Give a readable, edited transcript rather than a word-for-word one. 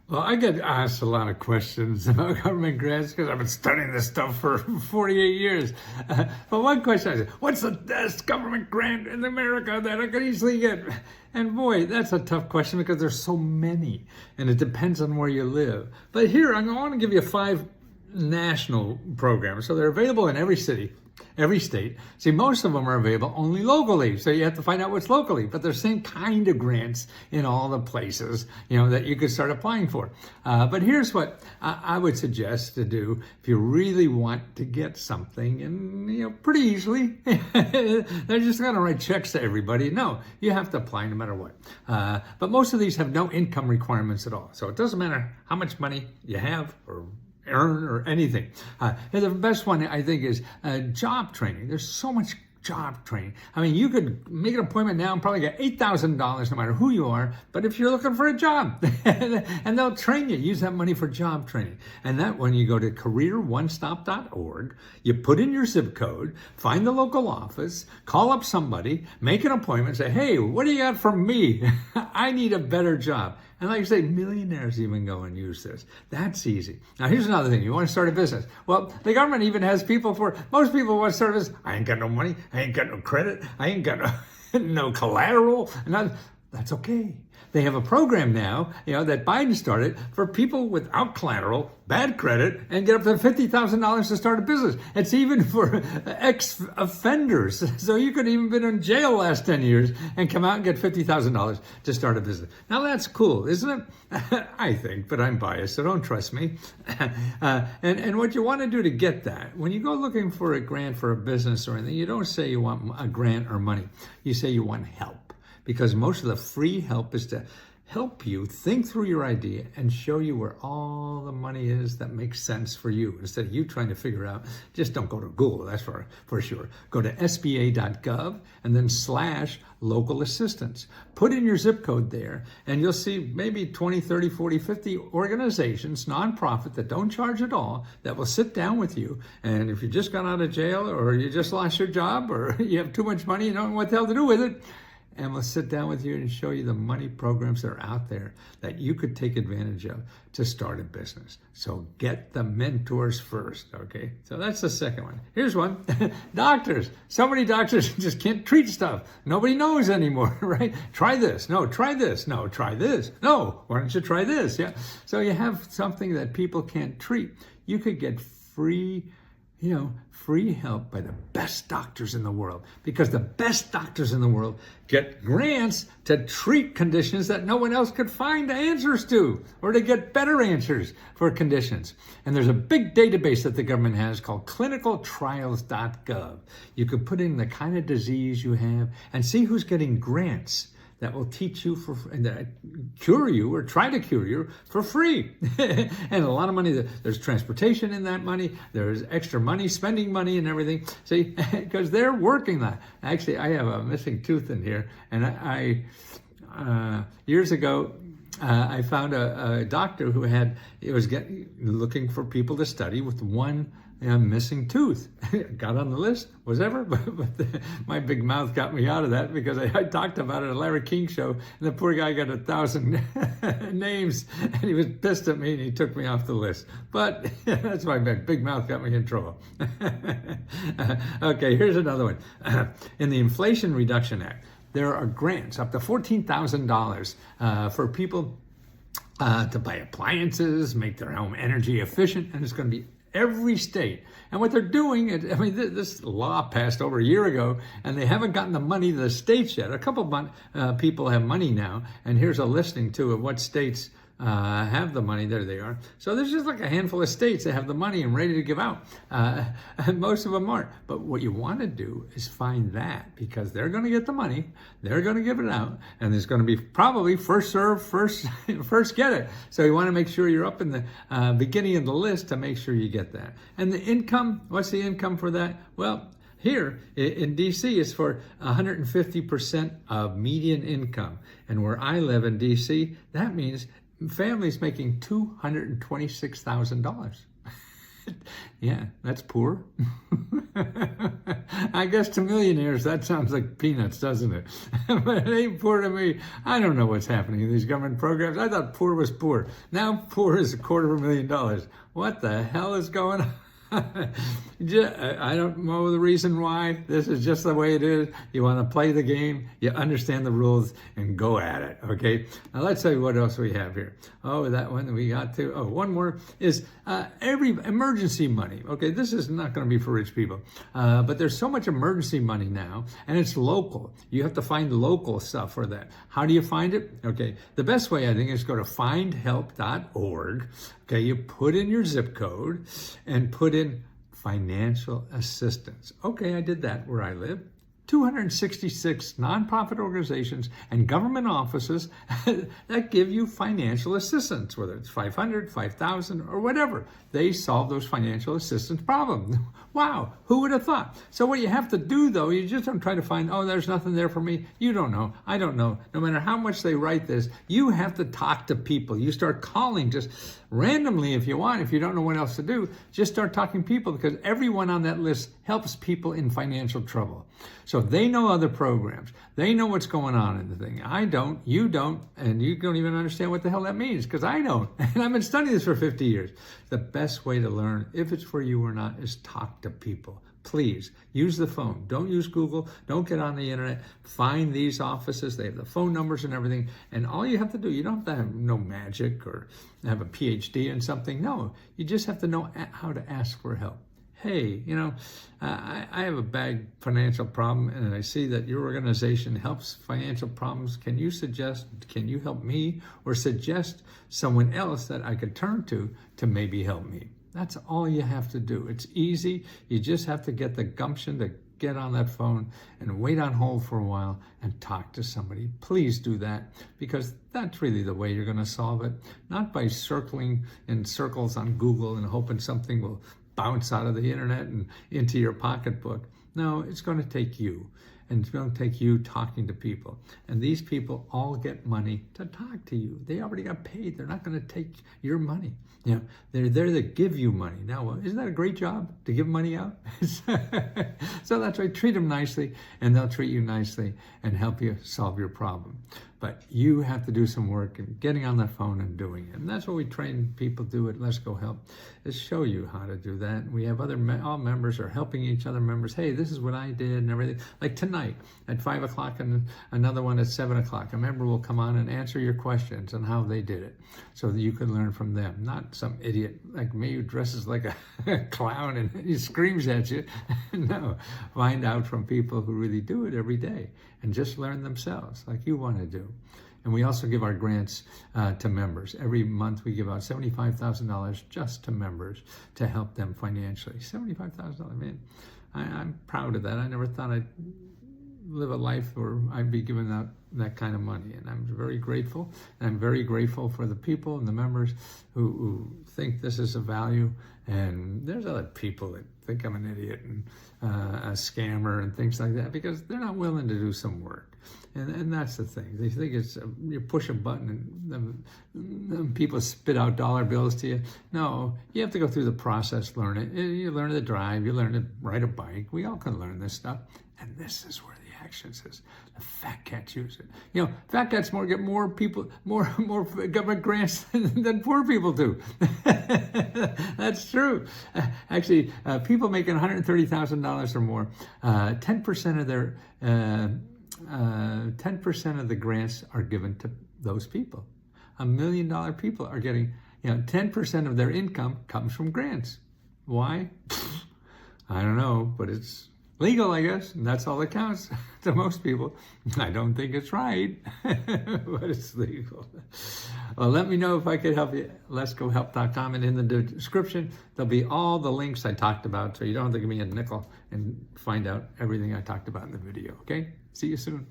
Well, I get asked a lot of questions about government grants because I've been studying this stuff for 48 years. But one question I said, what's the best government grant in America that I could easily get? And boy, that's a tough question because there's so many and it depends on where you live. But here, I want to give you 5 national programs. So they're available in every city, every state. See, most of them are available only locally, so you have to find out what's locally. But there's the same kind of grants in all the places, that you could start applying for. But here's what I would suggest to do if you really want to get something, and pretty easily. They're just going to write checks to everybody. No, you have to apply no matter what. But most of these have no income requirements at all, so it doesn't matter how much money you have or earn or anything. And the best one, I think, is job training. There's so much job training. I mean, you could make an appointment now and probably get $8,000 no matter who you are, but if you're looking for a job, and they'll train you, use that money for job training. And that one, you go to careeronestop.org, you put in your zip code, find the local office, call up somebody, make an appointment, say, hey, what do you got for me? I need a better job. And like I say, millionaires even go and use this. That's easy. Now, here's another thing. You want to start a business. Well, the government even has most people want to start a business. I ain't got no money. I ain't got no credit. I ain't got no collateral. That's okay. They have a program now, that Biden started for people without collateral, bad credit, and get up to $50,000 to start a business. It's even for ex-offenders. So you could even been in jail last 10 years and come out and get $50,000 to start a business. Now that's cool, isn't it? I think, but I'm biased, so don't trust me. And what you want to do to get that, when you go looking for a grant for a business or anything, you don't say you want a grant or money. You say you want help. Because most of the free help is to help you think through your idea and show you where all the money is that makes sense for you. Instead of you trying to figure out, just don't go to Google, that's for sure. Go to sba.gov and then /local assistance. Put in your zip code there and you'll see maybe 20, 30, 40, 50 organizations, nonprofit, that don't charge at all, that will sit down with you. And if you just got out of jail or you just lost your job or you have too much money, you don't know what the hell to do with it, and we'll sit down with you and show you the money programs that are out there that you could take advantage of to start a business. So get the mentors first, okay? So that's the second one. Here's one. Doctors. So many doctors just can't treat stuff. Nobody knows anymore, right? Try this. No, try this. No, try this. No, why don't you try this? Yeah. So you have something that people can't treat. You could get free help by the best doctors in the world, because the best doctors in the world get grants to treat conditions that no one else could find answers to, or to get better answers for conditions. And there's a big database that the government has called clinicaltrials.gov. You could put in the kind of disease you have and see who's getting grants that will teach you cure you or try to cure you for free. And a lot of money, there's transportation in that money, there's extra money, spending money and everything. See, because they're working that. Actually, I have a missing tooth in here, and I years ago, I found a doctor who was looking for people to study with one missing tooth. Got on the list, whatever, but my big mouth got me out of that because I talked about it at Larry King show, and the poor guy got 1,000 names, and he was pissed at me, and he took me off the list. But that's why my big mouth got me in trouble. Okay, here's another one. In the Inflation Reduction Act, there are grants up to $14,000 for people to buy appliances, make their home energy efficient, and it's going to be every state. And what they're doing, this law passed over a year ago, and they haven't gotten the money to the states yet. A couple of people have money now, and here's a listing too of what states have the money. There they are. So there's just like a handful of states that have the money and ready to give out. And most of them aren't. But what you want to do is find that, because they're going to get the money, they're going to give it out, and there's going to be probably first serve, first get it. So you want to make sure you're up in the beginning of the list to make sure you get that. And the income, what's the income for that? Well, here in DC, it's for 150% of median income. And where I live in DC, that means families making $226,000. Yeah, that's poor. I guess to millionaires, that sounds like peanuts, doesn't it? But it ain't poor to me. I don't know what's happening in these government programs. I thought poor was poor. Now poor is $250,000. What the hell is going on? I don't know the reason why. This is just the way it is. You want to play the game, you understand the rules, and go at it, okay? Now let's see what else we have here. Oh, that one we got to. Oh, one more is every emergency money. Okay, this is not going to be for rich people, but there's so much emergency money now, and it's local. You have to find local stuff for that. How do you find it? Okay, the best way, I think, is go to findhelp.org. Okay, you put in your zip code and put in financial assistance. Okay, I did that where I live. 266 nonprofit organizations and government offices that give you financial assistance, whether it's 500, 5,000, or whatever. They solve those financial assistance problems. Wow, who would have thought? So what you have to do, though, you just don't try to find, oh, there's nothing there for me. You don't know. I don't know. No matter how much they write this, you have to talk to people. You start calling just randomly if you want. If you don't know what else to do, just start talking to people, because everyone on that list helps people in financial trouble. So they know other programs. They know what's going on in the thing. I don't, you don't, and you don't even understand what the hell that means, because I don't. And I've been studying this for 50 years. The best way to learn, if it's for you or not, is talk to people. Please use the phone. Don't use Google. Don't get on the internet. Find these offices. They have the phone numbers and everything. And all you have to do, you don't have to have no magic or have a PhD in something. No, you just have to know how to ask for help. Hey, you know, I have a bad financial problem, and I see that your organization helps financial problems. Can you help me, or suggest someone else that I could turn to maybe help me? That's all you have to do. It's easy. You just have to get the gumption to get on that phone and wait on hold for a while and talk to somebody. Please do that, because that's really the way you're going to solve it. Not by circling in circles on Google and hoping something will bounce out of the internet and into your pocketbook. No, it's going to take you. And it's going to take you talking to people. And these people all get money to talk to you. They already got paid. They're not going to take your money. You know, they're there to give you money. Now, isn't that a great job, to give money out? So that's right. Treat them nicely, and they'll treat you nicely and help you solve your problem. But you have to do some work and getting on the phone and doing it. And that's what we train people to do at Let's Go Help, is show you how to do that. We have all members are helping each other members. Hey, this is what I did and everything. Like tonight at 5 o'clock and another one at 7 o'clock. A member will come on and answer your questions on how they did it, so that you can learn from them. Not some idiot like me who dresses like a clown and he screams at you. No, find out from people who really do it every day and just learn themselves like you want to do. And we also give our grants to members. Every month we give out $75,000 just to members to help them financially. $75,000, man. I'm proud of that. I never thought I'd live a life where I'd be giving out that kind of money. And I'm very grateful. And I'm very grateful for the people and the members who think this is a value. And there's other people that think I'm an idiot and a scammer and things like that, because they're not willing to do some work. And that's the thing. They think it's you push a button and people spit out dollar bills to you. No, you have to go through the process, learn it. You learn to drive, you learn to ride a bike. We all can learn this stuff. And this is where the action is. The fat cats use it. You know, fat cats get more government grants than poor people do. That's true. Actually, people making $130,000 or more, 10% of their 10% of the grants are given to those people. $1 million people are getting, 10% of their income comes from grants. Why? I don't know, but it's legal, I guess, and that's all that counts to most people. I don't think it's right, but it's legal. Well, let me know if I could help you. Let'sGoHelp.com, and in the description, there'll be all the links I talked about, so you don't have to give me a nickel and find out everything I talked about in the video, okay? See you soon.